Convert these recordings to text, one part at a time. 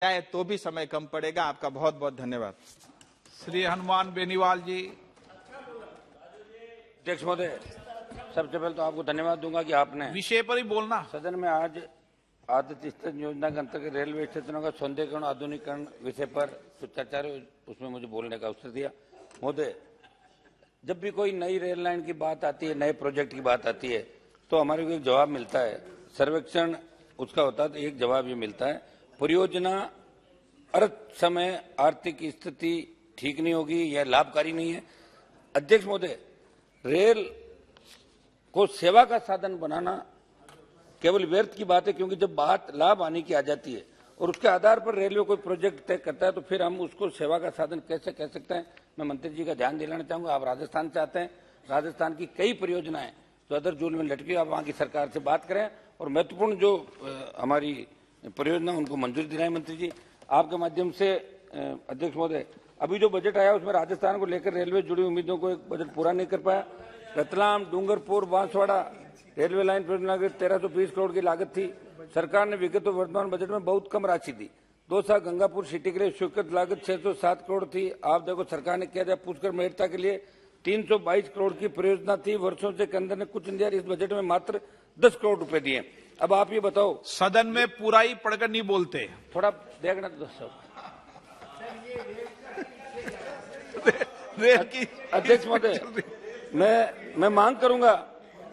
जाए तो भी समय कम पड़ेगा। आपका बहुत बहुत धन्यवाद। श्री हनुमान बेनीवाल जी। अध्यक्ष महोदय, सबसे पहले तो आपको धन्यवाद दूंगा कि आपने विषय पर ही बोलना। सदन में आज आदित्य स्टेशन योजना के अंतर्गत रेलवे स्टेशनों का सौंदर्यीकरण आधुनिकीकरण विषय पर कुछ चर्चा रही, उसमें मुझे बोलने का अवसर दिया। महोदय, जब भी कोई नई रेल लाइन की बात आती है, नए प्रोजेक्ट की बात आती है, तो हमारे को एक जवाब मिलता है, सर्वेक्षण उसका होता है, तो एक जवाब ये मिलता है, परियोजना अर्थ समय आर्थिक स्थिति ठीक नहीं होगी या लाभकारी नहीं है। अध्यक्ष महोदय, रेल को सेवा का साधन बनाना केवल व्यर्थ की बात है, क्योंकि जब बात लाभ आने की आ जाती है और उसके आधार पर रेलवे कोई प्रोजेक्ट तय करता है, तो फिर हम उसको सेवा का साधन कैसे कह सकते हैं। मैं मंत्री जी का ध्यान दिलाना चाहूंगा, आप राजस्थान से आते हैं, राजस्थान की कई परियोजनाएं जो अदर जोन में लटकी, आप वहां की सरकार से बात करें और महत्वपूर्ण जो हमारी परियोजना उनको मंजूरी दिलाएं। मंत्री जी, आपके माध्यम से अध्यक्ष महोदय, अभी जो बजट आया उसमें राजस्थान को लेकर रेलवे जुड़ी उम्मीदों को एक बजट पूरा नहीं कर पाया। रतलाम, डूंगरपुर, बांसवाड़ा रेलवे लाइन परियोजना की 1320 करोड़ की लागत थी। सरकार ने विगत वर्तमान बजट में बहुत कम राशि दी। दौसा गंगापुर सिटी के लिए स्वीकृत लागत 607 करोड़ थी। आप देखो, सरकार ने किया जाए पुष्कर मेड़ता के लिए 322 करोड़ की परियोजना थी। वर्षों से केंद्र ने कुछ नहीं दिया, इस बजट में मात्र 10 करोड़ रुपए दिए। अब आप ये बताओ, सदन में पूरा ही पढ़कर नहीं बोलते, थोड़ा देखना तो दोस्तों। अध्यक्ष महोदय, मैं मांग करूंगा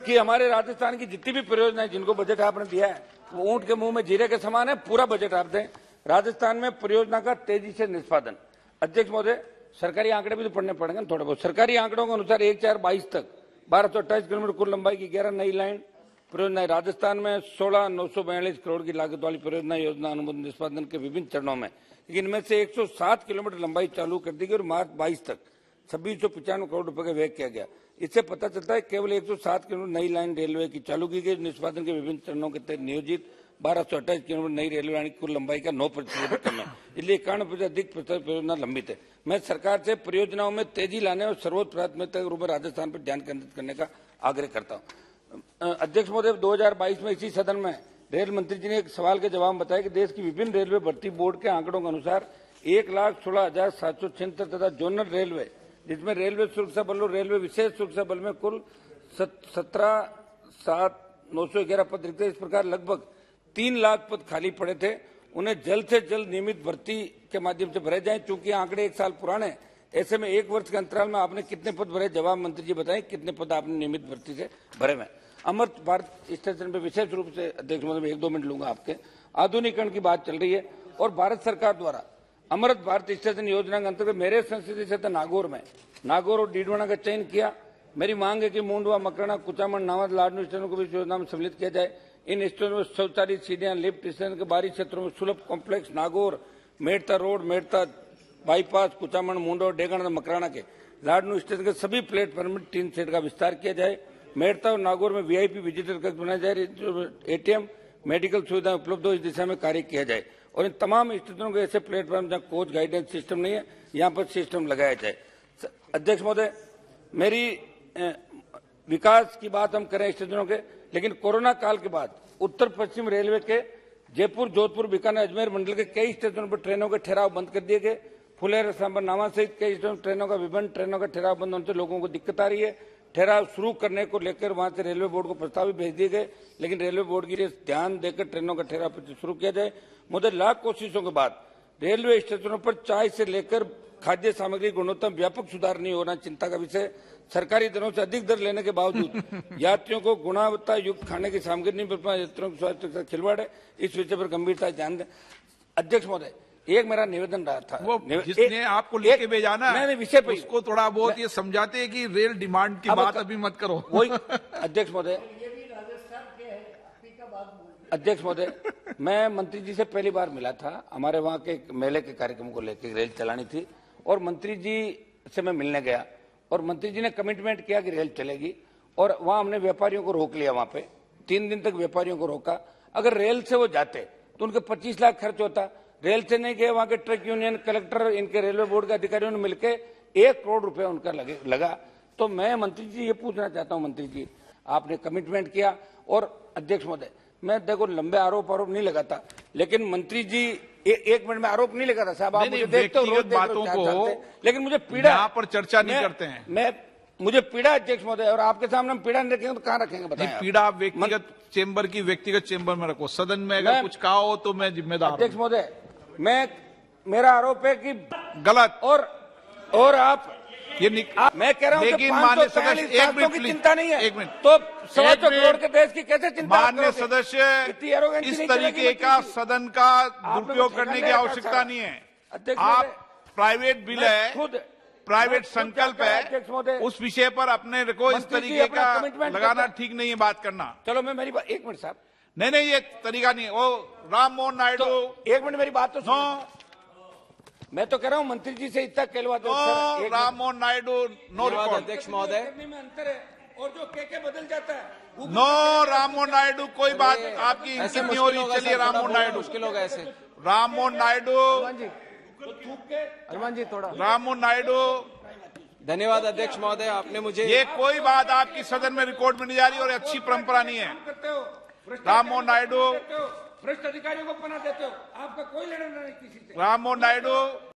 कि हमारे राजस्थान की जितनी भी परियोजनाएं जिनको बजट आपने दिया है, वो ऊंट के मुंह में जीरे के समान है, पूरा बजट आप दें। राजस्थान में परियोजना का तेजी से निष्पादन। अध्यक्ष महोदय, सरकारी आंकड़े भी तो पढ़ने पड़ेंगे थोड़े बहुत। सरकारी आंकड़ों के अनुसार 1/4/22 तक 1228 किलोमीटर कुल लंबाई की 11 नई लाइन परियोजनाएं। राजस्थान में 16,942 करोड़ की लागत वाली परियोजना योजना अनुबंध निष्पादन के विभिन्न चरणों में, लेकिन इनमें से 107 किलोमीटर लंबाई चालू कर दी गई और मार्च 22 तक 2695 करोड़ रुपए का व्यय किया गया। इससे पता चलता है केवल 107 किलोमीटर नई लाइन रेलवे की चालू की गई। निष्पादन के विभिन्न चरणों के तहत नियोजित 1228 किलोमीटर नई रेलवे लाइन की कुल लंबाई का 9% कम है, इसलिए 91% अधिक परियोजना लंबित है। मैं सरकार से परियोजनाओं में तेजी लाने और सर्वोच्च प्राथमिकता के रूप में राजस्थान पर ध्यान केंद्रित करने का आग्रह करता हूँ। अध्यक्ष महोदय, 2022 में इसी सदन में रेल मंत्री जी ने एक सवाल के जवाब में बताया कि देश की विभिन्न रेलवे भर्ती बोर्ड के आंकड़ों के अनुसार 1,16,776 तथा जोनल रेलवे, जिसमें रेलवे सुरक्षा बल और रेलवे विशेष सुरक्षा बल में कुल 17,7,911 पद रिक्त। इस प्रकार लगभग 3 लाख पद खाली पड़े थे, उन्हें जल्द से जल्द नियमित भर्ती के माध्यम से भरे जाएं। चूंकि आंकड़े 1 साल पुराने, ऐसे में 1 वर्ष के अंतराल में आपने कितने पद भरे, जवाब मंत्री जी बताएं, कितने पद आपने नियमित भर्ती से भरे में। अमृत भारत स्टेशन पर विशेष रूप से अध्यक्ष महोदय, मैं 1-2 मिनट लूंगा आपके। आधुनिकीकरण की बात चल रही है और भारत सरकार द्वारा अमृत भारत स्टेशन योजना के अंतर्गत मेरे संसदीय क्षेत्र नागौर और डीडवाना का चयन किया। मेरी मांग है कि मुंडवा, मकराना, कुचामन, नावद, लाडनू स्टेशनों को भी इस योजना में सम्मिलित किया जाए। इन स्टेशनों में शौचालय, सीढ़ियां, लिफ्ट, स्टेशन के बाहरी क्षेत्रों में Sulabh complex Nagaur, Merta road, Merta bypass, Kuchaman, Mundwa, Degana, Makrana के लाडनू स्टेशन के सभी प्लेटफॉर्म में 3 सेट का विस्तार किया जाए। मेड़ता और नागौर में VIP विजिटर कक्ष बनाया जाए, ATM, मेडिकल सुविधाएं उपलब्ध हो, इस दिशा में कार्य किया जाए। और इन तमाम स्टेशनों के ऐसे प्लेटफॉर्म जहां कोच गाइडेंस सिस्टम नहीं है, यहां पर सिस्टम लगाया जाए। अध्यक्ष महोदय, मेरी विकास की बात हम करें स्टेशनों के, लेकिन कोरोना काल के बाद उत्तर पश्चिम रेलवे के जयपुर, जोधपुर, बीकानेर, अजमेर मंडल के कई स्टेशनों पर ट्रेनों के ठहराव बंद कर दिए गए। फुलेरा, सांबर, नावा सहित कई स्टेशनों ट्रेनों का विभिन्न ट्रेनों का ठहराव बंद होने से लोगों को दिक्कत आ रही है। ठहराव शुरू करने को लेकर वहां से रेलवे बोर्ड को प्रस्ताव भी भेज दिए गए, लेकिन रेलवे बोर्ड की ध्यान देकर ट्रेनों का ठहराव शुरू किया जाए। मुझे लाख कोशिशों के बाद रेलवे स्टेशनों पर चाय से लेकर खाद्य सामग्री गुणवत्ता में व्यापक सुधार नहीं होना चिंता का विषय। सरकारी दरों से अधिक दर लेने के बावजूद यात्रियों को गुणवत्ता युक्त खाने की सामग्री नहीं मिल पाए, यात्रियों के स्वास्थ्य के साथ खिलवाड़ है। इस विषय पर गंभीरता से ध्यान दें। अध्यक्ष महोदय, एक मेरा निवेदन रहा था, वो जिसने आपको लेके भेजा ना, मैंने विषय पर उसको थोड़ा बहुत ये समझाते हैं कि रेल डिमांड की बात अभी मत करो। वही अध्यक्ष महोदय, मैं मंत्री जी से पहली बार मिला था, हमारे वहां के मेले के कार्यक्रम को लेकर रेल चलानी थी और मंत्री जी से मैं मिलने गया और मंत्री जी ने कमिटमेंट किया कि रेल चलेगी। और वहां हमने व्यापारियों को रोक लिया, वहां पे 3 दिन तक व्यापारियों को रोका। अगर रेल से वो जाते तो उनके 25 लाख खर्च होता। रेल से नहीं गए, वहां के ट्रक यूनियन, कलेक्टर, इनके रेलवे बोर्ड के अधिकारियों ने मिलकर 1 करोड़ रुपए उनका लगा। तो मैं मंत्री जी ये पूछना चाहता हूं, मंत्री जी आपने कमिटमेंट किया। और अध्यक्ष महोदय, मैं देखो लंबे आरोप नहीं लगाता, लेकिन मंत्री जी एक मिनट में आरोप नहीं लगाता साहब, आप मुझे देखते हो, रोज व्यक्तिगत देख रहे हो, बातों क्या को चलते हैं। लेकिन मुझे पीड़ा, यहाँ पर चर्चा नहीं करते हैं। मुझे पीड़ा अध्यक्ष महोदय, और आपके सामने हम पीड़ा नहीं रखेंगे तो कहाँ रखेंगे बताएं आप? पीड़ा आप व्यक्तिगत चेंबर की व्यक्तिगत चेंबर में रखो, सदन में अगर कुछ कहा हो तो मैं जिम्मेदार हूं। अध्यक्ष महोदय, मेरा आरोप है कि गलत, और आप ये मैं कह रहा हूं कि लेकिन 543 माननीय सदस्य, एक मिनट की प्लीज, चिंता नहीं है, एक मिनट, तो 125 एक मिनट, करोड़ के देश की कैसे चिंता माननीय करोगे? सदस्य, इतनी arrogancy इस नहीं तरीके चलेगी का मंत्री जी। सदन का आपने दुरुपयोग कुछ करने की ठेका नहीं आवश्यकता रखा नहीं है। अध्यक्ष आप महोदय, प्राइवेट बिल मैं है, खुद प्राइवेट क्या संकल्प कहा, अध्यक्ष है, महोदय? उस विषय पर अपने को इस मंत्री जी तरीके अपना का commitment लगाना करते ठीक नहीं है बात करना। चलो मैं मेरी बात, एक मिनट साहब, नहीं ये तरीका नहीं है। वो राम मोहन नायडू, एक मिनट मेरी बात तो नो सुनो। मैं तो कह रहा हूं मंत्री जी से इतना कहलवा दो नो, सर, एक राम मोहन नायडू नो धन्यवाद रिकॉर्ड, अध्यक्ष महोदय। करने में अंतर है, और जो के बदल जाता है नो राम मोहन नायडू, कोई बात आपकी ऐसे इंगित नहीं हो मुश्किल रही। होगा चलिए सर, राम थोड़ा मोहन बहुत नायडू, मुश्किल होगा ऐसे। राम मोहन नायडू, हनुमान जी थोड़ा राम मोहन नायडू, धन्यवाद अध्यक्ष महोदय, आपने मुझे ये कोई बात आपकी सदन में रिकॉर्ड में नहीं जा रही और अच्छी परंपरा नहीं है। करते हो, राम मोहन नायडू, भ्रष्ट अधिकारियों को पना देते हो, आपका कोई लेना नहीं किसी से। राम मोहन नायडू।